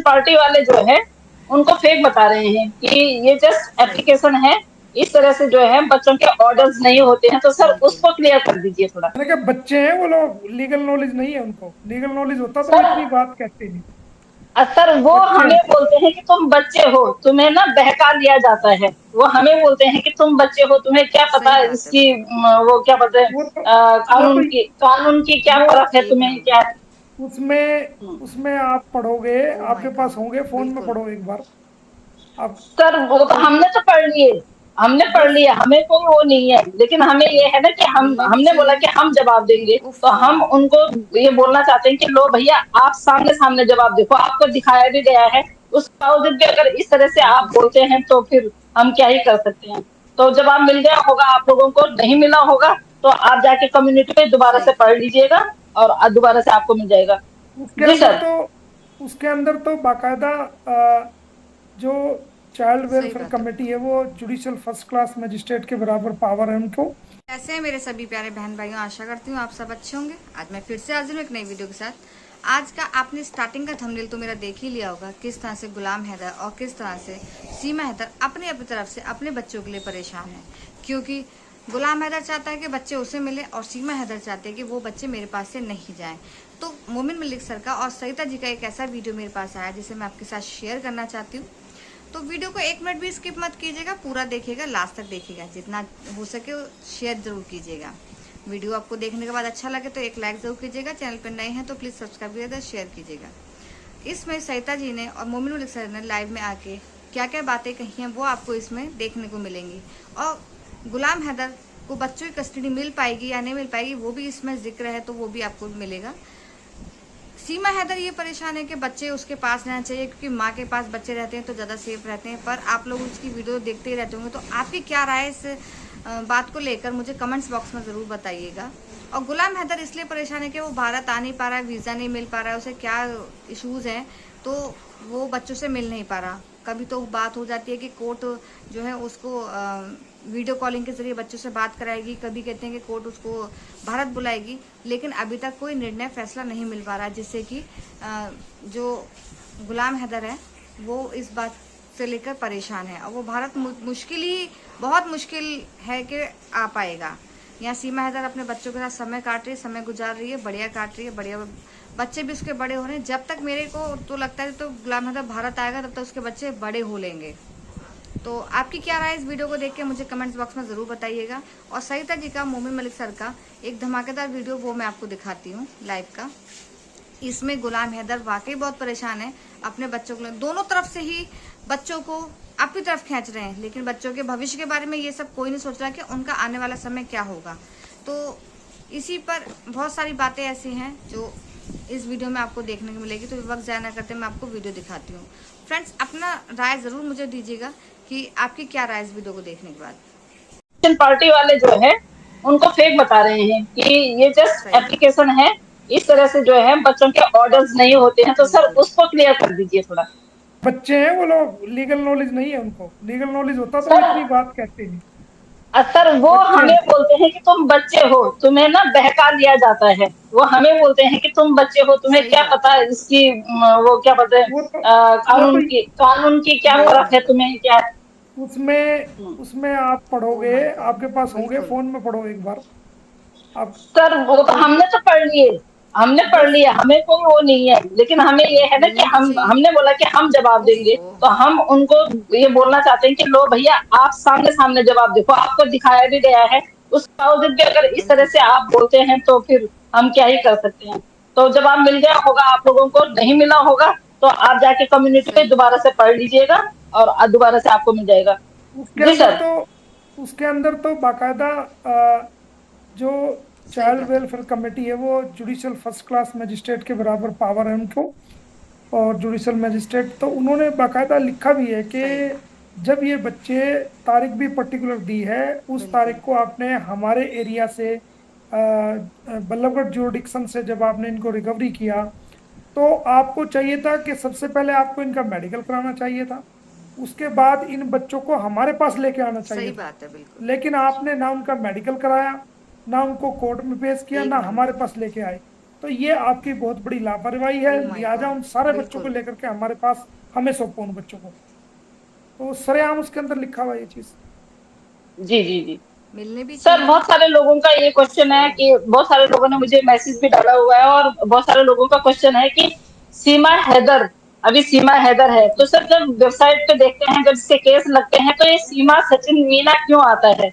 Party वाले जो है उनको फेक बता रहे हैं कि ये जस्ट सही बात एप्लीकेशन है। इस तरह से जो है बच्चों के ऑर्डर्स नहीं होते हैं, तो सर बिल्कुल। उसको क्लियर कर दीजिए थोड़ा। मैंने कहा बच्चे हैं वो लोग, लीगल नॉलेज नहीं है उनको। लीगल नॉलेज होता तो वो सर इतनी बात कहते नहीं। सर वो बच्चे हमें हैं। बोलते हैं कि तुम बच्चे हो, तुम्हें ना बहका दिया जाता है। वो हमें बोलते हैं कि तुम बच्चे हो, तुम्हें क्या पता सही है बात है इसकी बिल्कुल। वो क्या बोलते हैं वो तो वो तो कानून की क्या वो परख है जी तुम्हें हाँ। क्या। उसमें हम्म। उसमें आप पढ़ोगे, ओ माय आपके पास गॉड। होंगे, फोन में बिल्कुल। पढ़ो एक बार आप। सर वो तो वो हमने तो पढ़ लिए, हमने पढ़ बस लिया, हमें कोई वो नहीं है, लेकिन हमें ये है ना कि हम मिलने भी हमने बोला चाहिए। कि हम जवाब देंगे, तो उफ। हम उनको ये बोलना चाहते हैं कि लो भैया, आप सामने सामने जवाब देखो, आपको दिखाया भी गया है। उस बावजूद भी अगर इस तरह से बिल्कुल आप सही। बोलते हैं तो फिर हम क्या ही कर सकते हैं। तो जवाब मिल गया होगा आप लोगों को, नहीं मिला होगा तो आप जाके कम्युनिटी पे दोबारा से सही। पढ़ लीजिएगा और दोबारा से आपको मिल जाएगा। उसके जी अंदर सर। तो उसके अंदर तो बाकायदा जो चाइल्ड सही वेलफेयर बात है कमेटी बिल्कुल। है वो जुडिशियल फर्स्ट क्लास मजिस्ट्रेट के बराबर पावर है उनको। कैसे हैं मेरे सभी प्यारे बहन भाइयों, आशा करती हूँ आप सब अच्छे होंगे। आज मैं फिर से हाजिर हूँ एक नई वीडियो के साथ। आज का आपने स्टार्टिंग का थंबनेल तो मेरा देख ही लिया होगा, किस तरह से गुलाम हैदर और किस तरह से सीमा हैदर अपनी अपनी तरफ से अपने बच्चों के लिए परेशान है। क्योंकि गुलाम हैदर चाहता है कि बच्चे उसे मिले और सीमा हैदर चाहते हैं कि वो बच्चे मेरे पास से नहीं जाएं। तो मोमिन मलिक सर का और सरिता जी का एक ऐसा वीडियो मेरे पास आया जिसे मैं आपके साथ शेयर करना चाहती हूँ। तो वीडियो को एक मिनट भी स्किप मत कीजिएगा, पूरा देखिएगा, लास्ट तक देखिएगा, जितना हो सके शेयर जरूर कीजिएगा। वीडियो आपको देखने के बाद अच्छा लगे तो एक लाइक जरूर कीजिएगा, चैनल पर नए हैं तो प्लीज सब्सक्राइब कीजिएगा, शेयर कीजिएगा। इसमें सरिता जी ने और मोमिन मलिक सर ने लाइव में आके क्या क्या बातें कही हैं वो आपको इसमें देखने को मिलेंगी। और गुलाम हैदर को बच्चों की कस्टडी मिल पाएगी या नहीं मिल पाएगी वो भी इसमें जिक्र है, तो वो भी आपको मिलेगा। सीमा हैदर ये परेशान है कि बच्चे उसके पास रहना चाहिए, क्योंकि माँ के पास बच्चे रहते हैं तो ज़्यादा सेफ रहते हैं। पर आप लोग उसकी वीडियो देखते ही रहते होंगे, तो आपकी क्या राय है इस बात को लेकर मुझे कमेंट्स बॉक्स में ज़रूर बताइएगा। और गुलाम हैदर इसलिए परेशान है कि वो भारत आ नहीं पा रहा है, वीज़ा नहीं मिल पा रहा है, उसे क्या इशूज़ हैं, तो वो बच्चों से मिल नहीं पा रहा। कभी तो बात हो जाती है कि कोर्ट जो है उसको वीडियो कॉलिंग के जरिए बच्चों से बात कराएगी, कभी कहते हैं कि कोर्ट उसको भारत बुलाएगी, लेकिन अभी तक कोई निर्णय फैसला नहीं मिल पा रहा, जिससे कि जो गुलाम हैदर है वो इस बात से लेकर परेशान है। और वो भारत मुश्किल ही, बहुत मुश्किल है कि आ पाएगा। यहाँ सीमा हैदर अपने बच्चों के साथ समय काट रही है, समय गुजार रही है, बढ़िया काट रही है, बढ़िया, बच्चे भी उसके बड़े हो रहे हैं। जब तक मेरे को तो लगता है तो गुलाम हैदर भारत आएगा तब तक उसके बच्चे बड़े हो लेंगे। तो आपकी क्या राय इस वीडियो को देख के मुझे कमेंट्स बॉक्स में ज़रूर बताइएगा। और सरिता जी का, मोमिन मलिक सर का एक धमाकेदार वीडियो वो मैं आपको दिखाती हूँ लाइव का। इसमें गुलाम हैदर वाकई बहुत परेशान है अपने बच्चों को, दोनों तरफ से ही बच्चों को अपनी तरफ खींच रहे हैं, लेकिन बच्चों के भविष्य के बारे में ये सब कोई नहीं सोच रहा कि उनका आने वाला समय क्या होगा। तो इसी पर बहुत सारी बातें ऐसी हैं जो इस वीडियो में आपको देखने को मिलेगी। तो वक्त ज़ाया ना करते मैं आपको वीडियो दिखाती हूँ। फ्रेंड्स, अपना राय ज़रूर मुझे दीजिएगा कि आपकी क्या राय इस वीडियो को देखने के बाद। पार्टी वाले जो है उनको फेक बता रहे हैं कि ये जस्ट सही। एप्लीकेशन है। इस तरह से जो है बच्चों के ऑर्डर्स नहीं होते हैं, तो सर बिल्कुल उसको क्लियर कर दीजिए थोड़ा। बच्चे हैं वो लोग, लीगल नॉलेज नहीं है उनको। लीगल नॉलेज होता तो वो सर इतनी बात कहते नहीं। सर वो बच्चे हमें हैं। बोलते हैं कि तुम बच्चे हो, तुम्हें ना बहका दिया जाता है। वो हमें बोलते हैं कि तुम बच्चे हो, तुम्हें सही क्या बात पता है। है इसकी वो क्या बोलते हैं वो तो वो तो कानून की क्या सही परख है बात है। तुम्हें क्या। उसमें हम्म। उसमें आप ओ पढ़ोगे, माय गॉड। आपके पास होंगे, बिल्कुल। फोन में पढ़ो एक बार आप। सर वो तो वो हमने तो पढ़ लिए, हमने पढ़ बस लिया, हमें कोई वो नहीं है, लेकिन हमें ये है ना कि मिलने भी चाहिए। हमने बोला कि हम जवाब देंगे, ओफो। तो हम उनको ये बोलना चाहते हैं कि लो भैया, आप सामने सामने जवाब देखो, आपको दिखाया भी गया है। उस बावजूद भी अगर इस तरह बिल्कुल से सही। आप बोलते हैं तो फिर हम क्या ही कर सकते हैं। तो जवाब मिल गया होगा आप लोगों को, नहीं मिला होगा तो आप जाके कम्युनिटी पे सही। दोबारा से पढ़ लीजिएगा और दोबारा से आपको मिल जाएगा। उसके जी अंदर सर। तो उसके अंदर तो बाकायदा जो सही चाइल्ड बात है। वेलफेयर कमेटी है वो जुडिशियल फर्स्ट क्लास मजिस्ट्रेट के बराबर पावर है उनको। और जुडिशियल मजिस्ट्रेट तो उन्होंने बाकायदा लिखा भी है कि सही। जब ये बच्चे, तारीख भी पर्टिकुलर दी है, उस तारीख बिल्कुल। को आपने हमारे एरिया से बल्लभगढ़ ज्यूरिडिक्शन से जब आपने इनको रिकवरी किया, तो आपको चाहिए था कि सबसे पहले आपको इनका मेडिकल कराना चाहिए था, उसके बाद इन बच्चों को हमारे पास लेके आना सही चाहिए था। बात है बिल्कुल। लेकिन आपने ना उनका मेडिकल कराया, ना उनको कोर्ट में पेश किया, एक ना हमारे नंबर। पास लेके आए। तो ये आपकी बहुत बड़ी लापरवाही है। Oh my लिहाजा God, उन सारे बच्चों को बिल्कुल। लेकर के हमारे पास हमें सौंपो उन बच्चों को। तो सरेआम उसके अंदर लिखा हुआ है ये चीज। जी जी जी। मिलने भी सर चाहिए। बहुत सारे लोगों का ये क्वेश्चन है सही। कि बहुत सारे लोगों ने मुझे मैसेज भी डाला हुआ है, और बहुत सारे लोगों का क्वेश्चन है कि सीमा हैदर, अभी सीमा हैदर है तो सर जब वेबसाइट पे देखते हैं, जब इसके केस लगते हैं, तो ये सीमा सचिन मीना क्यों आता है?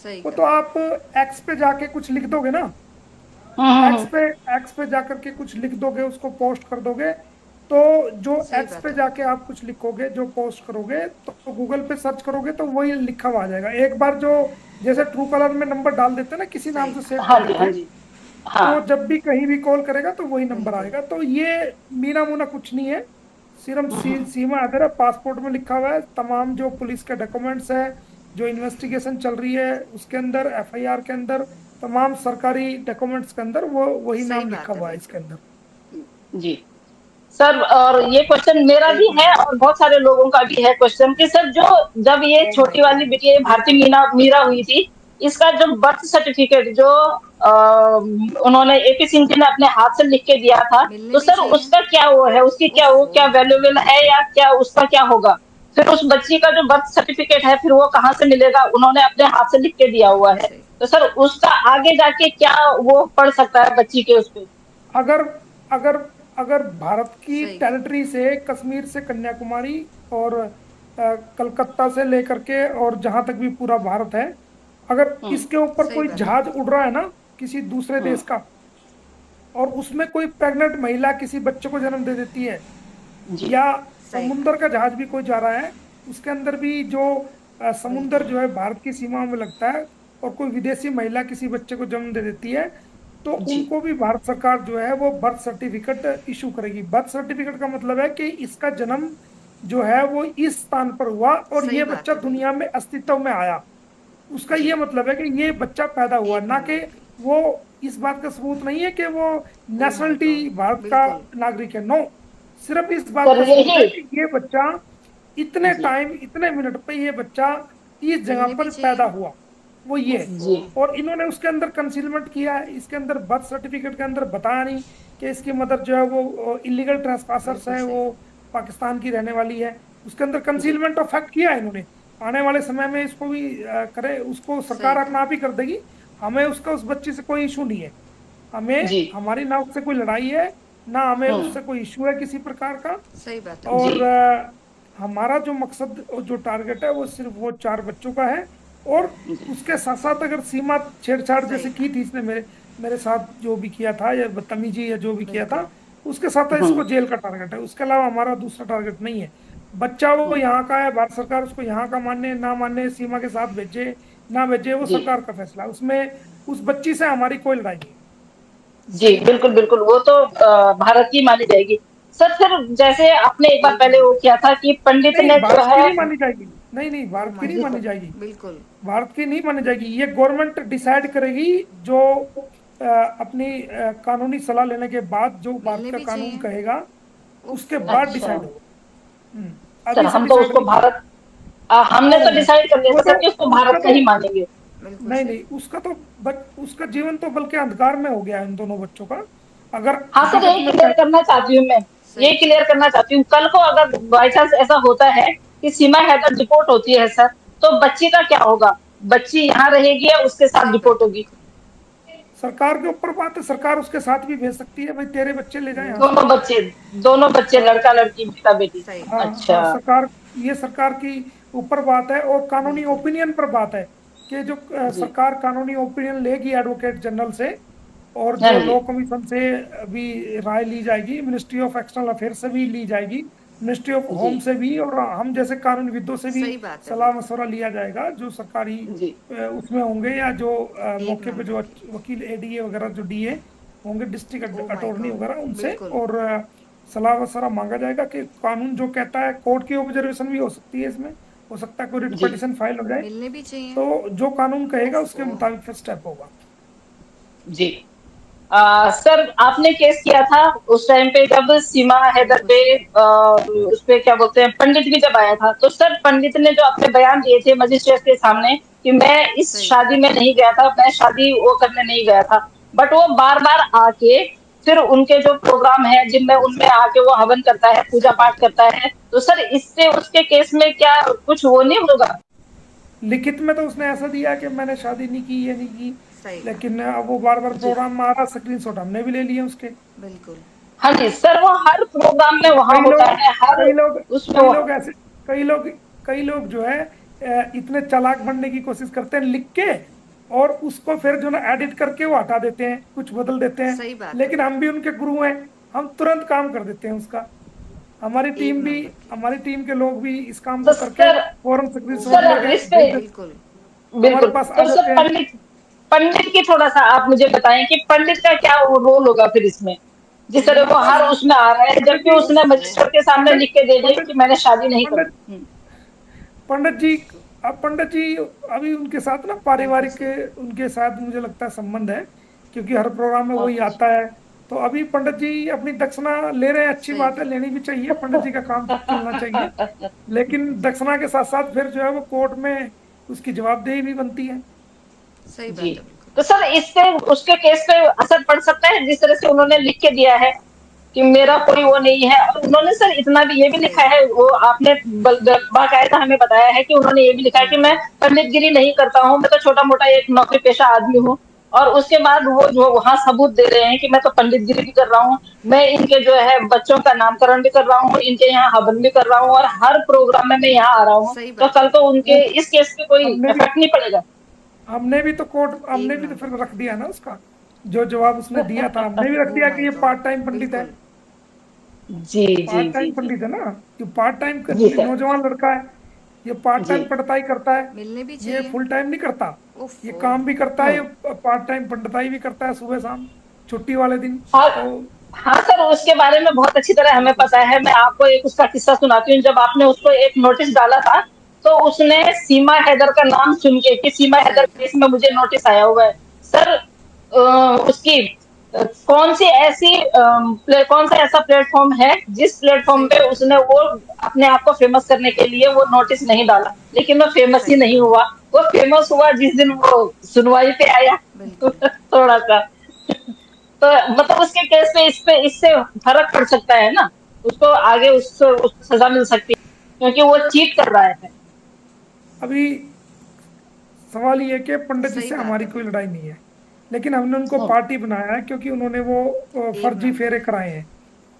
सही वो तो कहा। आप एक्स पे जाके कुछ लिख दोगे ना, एक्स हम्म। पे एक्स पे जाकर के कुछ लिख दोगे, उसको पोस्ट कर दोगे। तो जो सही एक्स बात पे है। जाके आप कुछ लिखोगे, जो पोस्ट करोगे, तो गूगल पे सर्च करोगे तो वही लिखा हुआ आ जाएगा। एक बार जो, जैसे ट्रू कलर में नंबर डाल देते हैं ना, किसी नाम सही से कहा। सेव कर हाँ जी देते हाँ हैं, जी। तो हाँ। जब भी कहीं भी कॉल करेगा तो वही नंबर बिल्कुल। आएगा। तो ये मीना मुना कुछ नहीं है। सिर्फ हम्म। सीमा अदर है, पासपोर्ट में लिखा हुआ है। तमाम जो पुलिस के डॉक्यूमेंट्स है, जो इन्वेस्टिगेशन चल रही है उसके अंदर, एफआईआर के अंदर, तमाम सरकारी डॉक्यूमेंट्स के अंदर वो वही सही नाम लिखा बात है, हुआ है इसके बिल्कुल। अंदर। जी सर, और ये क्वेश्चन मेरा भी एक है मिनट। और बहुत सारे लोगों का भी है क्वेश्चन कि सर जो, जब ये ओ माय छोटी वाली गॉड, बिटिया भारती बिल्कुल। मीना मीरा हुई थी, इसका जो बर्थ सर्टिफिकेट जो उन्होंने एपी सिंह जी ने अपने हाथ से लिख के दिया था, मिलने तो भी सर चाहिए। उसका क्या वो है, उसकी क्या वो ओफो। क्या वैल्यूएबल है, या क्या उसका क्या होगा? फिर उस बच्ची का जो बर्थ सर्टिफिकेट है फिर वो कहाँ से मिलेगा? उन्होंने अपने हाथ से लिख के दिया हुआ है, सही। तो सर उसका आगे जाके क्या वो पढ़ सकता है बच्ची के उस पे? अगर अगर अगर भारत की सही कहा। टेरिटरी से, कश्मीर से कन्याकुमारी और कलकत्ता से लेकर के और जहां तक भी पूरा भारत है, अगर हम्म। इसके ऊपर सही कोई बात है। जहाज उड़ रहा है ना, किसी दूसरे हम्म। देश का, और उसमें कोई प्रेग्नेंट महिला किसी बच्चे को जन्म दे देती है, जी। या सही समुंदर कहा। का जहाज भी कोई जा रहा है, उसके अंदर भी जो समुंदर बिल्कुल। जो है भारत की सीमाओं में लगता है, और कोई विदेशी महिला किसी बच्चे को जन्म दे देती है, तो जी। उनको भी भारत सरकार जो है वो बर्थ सर्टिफिकेट इशू करेगी। बर्थ सर्टिफिकेट का मतलब है कि इसका जन्म जो है वो इस स्थान पर हुआ और सही ये बात बच्चा है, दुनिया बिल्कुल। में अस्तित्व में आया। उसका जी। ये मतलब है कि ये बच्चा पैदा हुआ, एक ना कि मिनट। वो इस बात का सबूत नहीं है कि वो oh my nationality God, Bharat का बिल्कुल। नागरिक है। नो, सिर्फ इस बात सर का सबूत यही। है कि ये बच्चा इतने जी टाइम, इतने मिनट पे ये बच्चा इस जगह मिलने भी पर पैदा चाहिए। हुआ, वो ये है। ओफो। जी। और इन्होंने उसके अंदर कंसीलमेंट किया है, इसके अंदर बर्थ सर्टिफिकेट के अंदर बताया नहीं कि इसकी मदर जो है वो इलीगल ट्रेसपासर्स बिल्कुल है, सही। वो पाकिस्तान की रहने वाली है। उसके अंदर जी कंसीलमेंट ऑफ फैक्ट किया है इन्होंने। आने वाले समय में इसको भी करे, उसको सही सरकार अपना कहा। आप ही कर देगी। हमें उसका, उस बच्ची से कोई इशू नहीं है। हमें, जी। हमारी ना उससे कोई लड़ाई है, ना हमें हम्म। उससे कोई इशू है किसी प्रकार का। सही बात है, जी और बिल्कुल। हमारा जो मकसद और जो टारगेट है वो सिर्फ वो 4 बच्चों का है। और जी। उसके साथ साथ अगर सीमा छेड़छाड़ सही जैसे की कहा। थी इसने मेरे मेरे साथ जो भी किया था, या बदतमीजी या जो भी किया था, बिल्कुल। उसके साथ तो इसको हम्म। जेल का टारगेट है। उसके अलावा हमारा दूसरा टारगेट नहीं है। बच्चा वो हम्म। यहाँ का है, भारत सरकार उसको यहाँ का माने ना माने, सीमा के साथ भेजे ना भेजे, वो जी सरकार का फैसला है। उसमें उस बच्ची से हमारी कोई लड़ाई नहीं है। जी। सही बात बिल्कुल है। बिल्कुल, वो तो भारत की मानी जाएगी। सर फिर जैसे आपने एक बार एक पहले वो मिनट। था कि पंडित नहीं, ने जो भारत की है। नहीं मानी जाएगी। नहीं नहीं, ओ भारत की माय नहीं जी मानी सर। जाएगी। गॉड, बिल्कुल। भारत की नहीं मानी जाएगी, ये गवर्नमेंट डिसाइड करेगी। जो अपनी कानूनी सलाह लेने के बाद जो भारत मिलने का भी कानून चाहिए। कहेगा, उसके ओफो। बाद अच्छा। डिसाइड होगा। सर अभी से हम तो डिसाइड उसको नहीं होगा। भारत, हमने नहीं तो नहीं, डिसाइड कर लिया वो था तो, सर कि उसको उसका भारत का तो, ही मानेंगे। बिल्कुल नहीं सही। नहीं, उसका तो उसका जीवन तो बल्कि अंधकार में हो गया है इन दोनों बच्चों का। अगर हाँ सर, हकीकत यही में क्लियर करना चाहती हूँ मैं, ये सही क्लियर कहा। करना चाहती हूँ, कल को अगर बाई चांस ऐसा होता है कि सीमा हैदर डिपोर्ट होती है सर, तो बच्ची का क्या होगा? बच्ची यहाँ रहेगी या उसके साथ सही डिपोर्ट बात है। होगी? सरकार के ऊपर बात है, सरकार उसके साथ भी भेज सकती है, भाई तेरे बच्चे ले जाए यहाँ से। दोनों बच्चे, दोनों बच्चे, हाँ लड़का लड़की बेटा बेटी? सही हाँ कहा। हाँ, अच्छा। सरकार, ये सरकार की ऊपर बात है, और कानूनी बिल्कुल। ओपिनियन पर बात है कि जो जी। सरकार कानूनी ओपिनियन लेगी एडवोकेट जनरल से, और हाँ जो जी। लॉ कमीशन से भी राय ली जाएगी, मिनिस्ट्री ऑफ एक्सटर्नल अफेयर से भी ली जाएगी, मिनिस्ट्री ऑफ जी होम से भी, और हम जैसे कानूनविदों से भी सही बात है, सलाह बिल्कुल। मशवरा लिया जाएगा, जो सरकारी जी। उसमें होंगे, या जो एक मौके पे जो नंबर। वकील एडीए वगैरह जो डीए होंगे, डिस्ट्रिक्ट ओ माय अटॉर्नी वगैरह, गॉड, उनसे बिल्कुल। और सलाह मशवरा मांगा जाएगा कि कानून जो कहता है। कोर्ट की ऑब्जर्वेशन भी हो सकती है इसमें, हो सकता है कोई रिट जी। पिटीशन फाइल हो जाए। मिलने भी चाहिए। तो जो कानून कहेगा उसके ओफो। मुताबिक फिर स्टेप होगा। जी। सर आपने केस किया था उस टाइम पे जब सीमा हैदर बिल्कुल पे सही। उस पे क्या बोलते हैं, पंडित भी जब आया था, तो सर पंडित ने जो अपने बयान दिए थे मजिस्ट्रेट के सामने कि मैं इस सही शादी कहा। में नहीं गया था, मैं शादी वो करने नहीं गया था, बट वो बार बार आके फिर उनके जो प्रोग्राम है जिनमें उनमें आके वो हवन करता है, पूजा पाठ करता है। तो सर इससे उसके केस में क्या कुछ वो नहीं होगा? लिखित में तो उसने ऐसा दिया कि मैंने शादी नहीं की, ये नहीं की, सही कहा। लेकिन अब वो बार बार जी। प्रोग्राम में आ रहा, स्क्रीनशॉट हमने भी ले लिए उसके। बिल्कुल। हाँ जी सर, वो हर प्रोग्राम में वहां कई होता लोग है, हर कई लोग उसमें कई वो। लोग ऐसे कई लोग कई लोग जो है इतने चालाक बनने की कोशिश करते हैं लिख के, और उसको फिर जो ना एडिट करके वो हटा देते हैं, कुछ बदल देते हैं। सही बात है। लेकिन हम भी उनके गुरु हैं, हम तुरंत काम कर देते हैं उसका। एक नंबर की। हमारी टीम के लोग भी इस काम तो को करके सर, फौरन स्क्रीनशॉट सर लेके इस पे भेज देते, बिल्कुल। हमारे बिल्कुल। पास आ तो सर जाते हैं। पंडित, पंडित की थोड़ा सा आप मुझे बताएं कि पंडित का क्या रोल होगा फिर इसमें, जिस तरह वो पंडित हर जी। उसमें आ रहा है पंडित जबकि जी उसने ओफो। मजिस्ट्रेट के सामने पंडित लिख के दे दिया पंडित कि मैंने शादी नहीं पंडित करनी। पंडित जी अब पंडित जी अभी उनके साथ ना बिल्कुल पारिवारिक सही। उनके साथ मुझे लगता है संबंध है, क्योंकि हर प्रोग्राम में वही अच्छा। आता है। तो अभी पंडित जी अपनी दक्षिणा ले रहे हैं, अच्छी सही बात है, कहा। लेनी भी चाहिए, पंडित जी का काम चलना चाहिए। लेकिन दक्षिणा के साथ साथ फिर जो है वो कोर्ट में उसकी जवाबदेही भी बनती है। सही जी। बात है बिल्कुल। तो सर इससे उसके केस पे असर पड़ सकता है जिस तरह से उन्होंने लिख के दिया है कि मेरा कोई वो नहीं है। और उन्होंने सर इतना भी ये भी सही लिखा कहा। है, वो आपने बाकायदा हमें बताया है कि उन्होंने ये भी लिखा है कि मैं बिल्कुल। पंडितगिरी नहीं करता हूँ, मैं तो छोटा मोटा एक नौकरी पेशा आदमी हूँ। और उसके बाद वो जो वहां सबूत दे रहे हैं कि मैं तो पंडितगिरी भी कर रहा हूँ, मैं इनके जो है बच्चों का नामकरण भी कर रहा हूँ, इनके यहाँ हवन भी कर रहा हूँ, और हर प्रोग्राम में मैं यहाँ आ रहा हूँ। सही तो बात कल है। को वो उनके इस केस पे कोई हमने भी इफेक्ट नहीं पड़ेगा? हमने एक भी तो नंबर फिर की। रख दिया ना उसका, जो जवाब उसने दिया था हमने भी रख ओ दिया कि माय ये पार्ट गॉड। टाइम पंडित है। बिल्कुल। जी जी पार्ट जी टाइम जी। पंडित है ना, जो पार्ट टाइम जी सर। नौजवान लड़का है, ये पार्ट जी। टाइम पढ़ताई करता है, मिलने भी ये चाहिए। फुल टाइम नहीं करता। ये ओफो। काम भी करता है, ये हम्म। पार्ट टाइम पंडिताई भी करता है, सुबह शाम छुट्टी वाले दिन। हाँ। तो हाँ सर, उसके बारे में बहुत अच्छी तरह हमें बिल्कुल पता सही है। कहा। मैं आपको एक उसका किस्सा सुनाती हूँ। जब आपने उसको एक नोटिस डाला था, तो उसने सीमा हैदर का नाम सुन के कि सीमा हैदर सही कहा। केस में मुझे नोटिस आया हुआ है सर, उसकी कौन सी ऐसी कौन सा ऐसा प्लेटफॉर्म है जिस प्लेटफॉर्म सही पे बात है। उसने वो अपने आप को फेमस करने के लिए वो नोटिस नहीं डाला, लेकिन वो फेमस ही सही नहीं कहा। हुआ। वो फेमस हुआ जिस दिन वो सुनवाई पे आया। बिल्कुल। थोड़ा सा तो मतलब उसके केस में इस पे इससे फर्क पड़ सकता है ना, उसको आगे उसको सजा मिल सकती है क्योंकि वो चीट कर रहा है। अभी सवाल ये है कि पंडित जी सही से बात हमारी है कोई बिल्कुल। लड़ाई नहीं है, लेकिन हमने उनको हम्म। पार्टी बनाया है क्योंकि उन्होंने वो एक फर्जी नंबर। फेरे कराए हैं।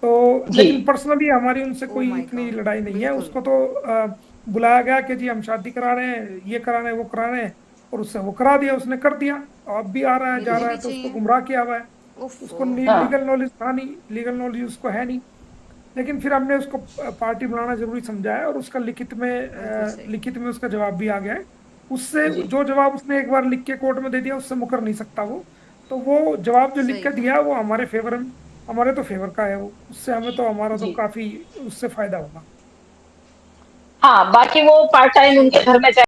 तो जी। लेकिन पर्सनली हमारी उनसे ओ कोई माय इतनी गॉड। लड़ाई नहीं है। बिल्कुल। उसको तो बुलाया गया कि जी हम शादी करा रहे हैं, ये करा रहे हैं, वो करा रहे हैं, और उससे वो करा दिया, उसने कर दिया। अब भी आ रहा है जा मिलने रहा भी है, तो उसको चाहिए। गुमराह किया हुआ है। ओफो। उसको हाँ। लीगल नॉलेज था नहीं, लीगल नॉलेज उसको है नहीं। लेकिन फिर हमने उसको पार्टी बनाना जरूरी समझा है, और उसका बिल्कुल सही। लिखित में उसका जवाब भी आ गया है। उससे जी। जो जवाब उसने एक बार लिख के कोर्ट में दे दिया, उससे मुकर नहीं सकता वो। तो वो जवाब जो लिख सही के कहा। दिया वो हमारे फेवर में, हमारे तो फेवर का है वो, उससे हमें तो हमारा तो जी। काफी उससे फायदा होगा। हाँ, बाकी वो पार्ट टाइम सही उनके बात घर है। में